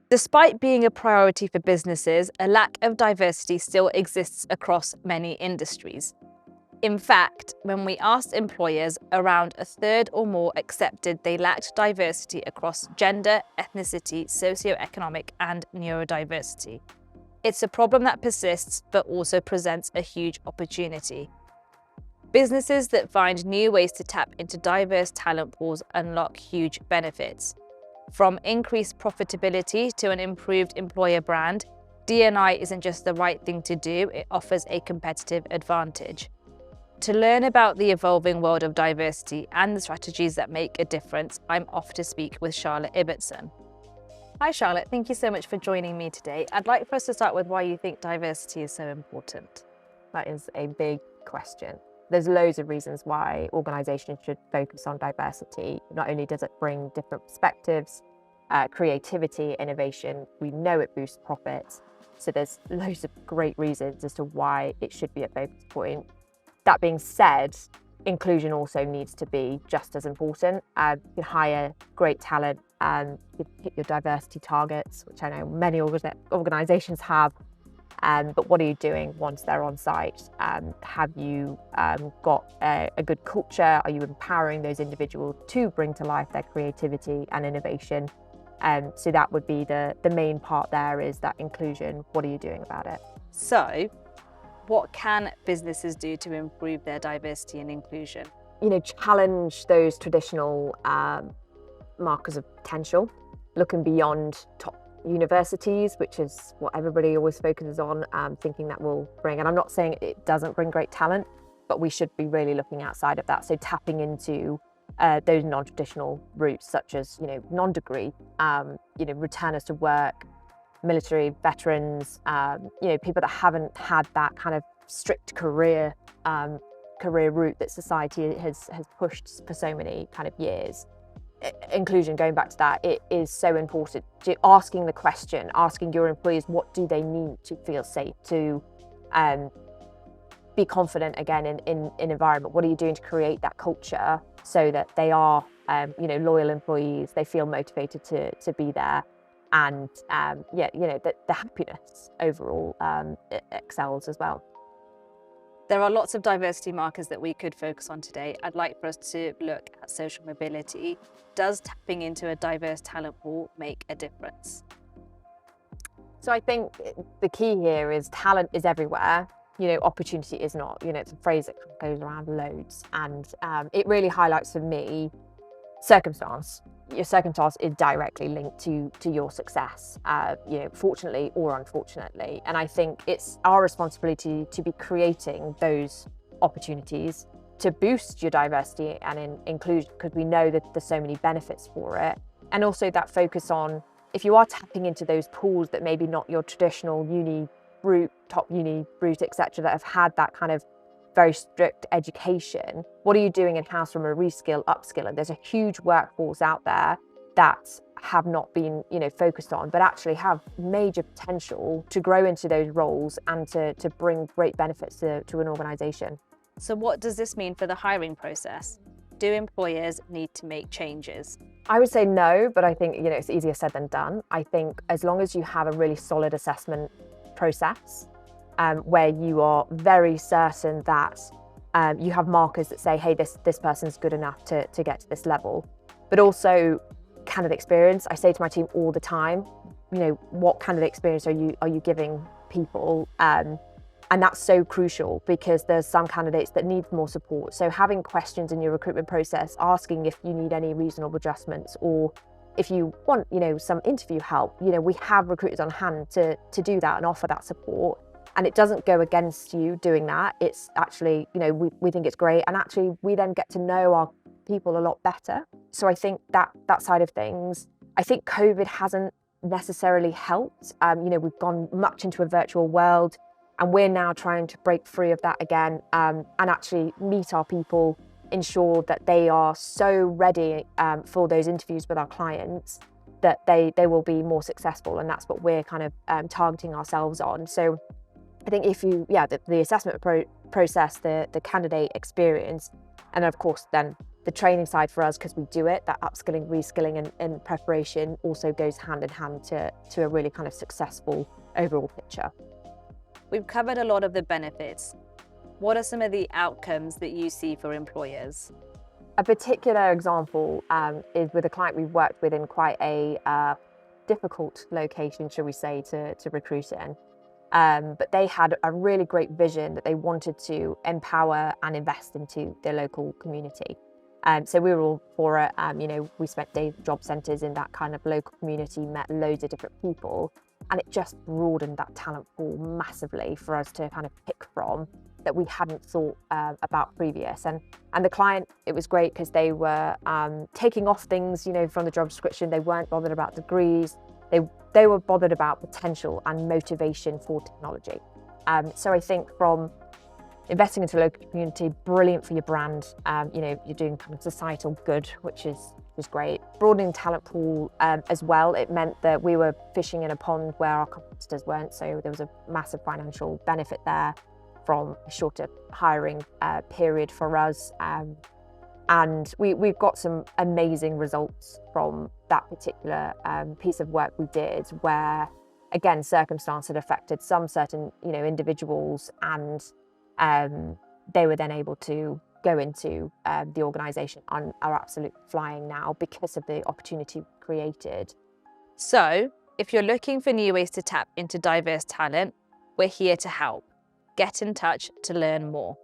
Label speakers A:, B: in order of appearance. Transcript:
A: Despite being a priority for businesses, a lack of diversity still exists across many industries. In fact, when we asked employers, around a third or more accepted they lacked diversity across gender, ethnicity, socioeconomic, and neurodiversity. It's a problem that persists, but also presents a huge opportunity. Businesses that find new ways to tap into diverse talent pools unlock huge benefits. From increased profitability to an improved employer brand, D&I isn't just the right thing to do, it offers a competitive advantage. To learn about the evolving world of diversity and the strategies that make a difference, I'm off to speak with Charlotte Ibbotson. Hi Charlotte, thank you so much for joining me today. I'd like for us to start with why you think diversity is so important.
B: That is a big question. There's loads of reasons why organisations should focus on diversity. Not only does it bring different perspectives, creativity, innovation, we know it boosts profits. So there's loads of great reasons as to why it should be a focus point. That being said, inclusion also needs to be just as important. You can hire great talent and hit your diversity targets, which I know many organisations have. But what are you doing once they're on site? Have you got a good culture? Are you empowering those individuals to bring to life their creativity and innovation? So that would be the main part there, is that inclusion. What are you doing about it?
A: So, what can businesses do to improve their diversity and inclusion?
B: Challenge those traditional markers of potential, looking beyond top universities, which is what everybody always focuses on, thinking that will bring, and I'm not saying it doesn't bring great talent, but we should be really looking outside of that. So tapping into those non-traditional routes, such as, non-degree, returners to work, military veterans, people that haven't had that kind of strict career route that society has pushed for so many kind of years. Inclusion, going back to that, it is so important. Asking the question, asking your employees, what do they need to feel safe, to be confident again in environment? What are you doing to create that culture so that they are loyal employees, they feel motivated to be there, and the happiness overall excels as well.
A: There are lots of diversity markers that we could focus on today. I'd like for us to look at social mobility. Does tapping into a diverse talent pool make a difference?
B: So I think the key here is talent is everywhere. Opportunity is not. It's a phrase that goes around loads, and it really highlights for me circumstance. Your circumstance is directly linked to your success, fortunately or unfortunately. And I think it's our responsibility to be creating those opportunities to boost your diversity and inclusion, because we know that there's so many benefits for it. And also that focus on, if you are tapping into those pools that maybe not your traditional top uni route, etc., that have had that kind of very strict education, what are you doing in-house from a reskill, upskill? And there's a huge workforce out there that have not been, focused on, but actually have major potential to grow into those roles and to bring great benefits to an organisation.
A: So what does this mean for the hiring process? Do employers need to make changes?
B: I would say no, but I think, it's easier said than done. I think as long as you have a really solid assessment process, where you are very certain that you have markers that say, hey, this person's good enough to get to this level. But also candidate experience. I say to my team all the time, what candidate experience are you giving people? And that's so crucial, because there's some candidates that need more support. So having questions in your recruitment process, asking if you need any reasonable adjustments, or if you want, some interview help, we have recruiters on hand to do that and offer that support. And it doesn't go against you doing that. It's actually, we think it's great. And actually, we then get to know our people a lot better. So I think that side of things, I think COVID hasn't necessarily helped. We've gone much into a virtual world, and we're now trying to break free of that again, and actually meet our people, ensure that they are so ready for those interviews with our clients that they will be more successful. And that's what we're kind of targeting ourselves on. So I think the assessment process, the candidate experience, and of course then The training side for us, because we do it, that upskilling, reskilling and preparation also goes hand in hand to a really kind of successful overall picture.
A: We've covered a lot of the benefits. What are some of the outcomes that you see for employers?
B: A particular example is with a client we've worked with in quite a difficult location, shall we say, to recruit in. But they had a really great vision that they wanted to empower and invest into their local community. So we were all for it. We spent days at job centres in that kind of local community, met loads of different people, and it just broadened that talent pool massively for us to kind of pick from that we hadn't thought about previous. And the client, it was great because they were taking off things, from the job description. They weren't bothered about degrees. They were bothered about potential and motivation for technology. So I think from investing into a local community, brilliant for your brand. You're doing kind of societal good, which is great. Broadening talent pool as well. It meant that we were fishing in a pond where our competitors weren't. So there was a massive financial benefit there from a shorter hiring period for us. And we've got some amazing results from that particular piece of work we did, where, again, circumstance had affected some certain, individuals, and they were then able to go into the organisation and are absolutely flying now because of the opportunity created.
A: So, if you're looking for new ways to tap into diverse talent, we're here to help. Get in touch to learn more.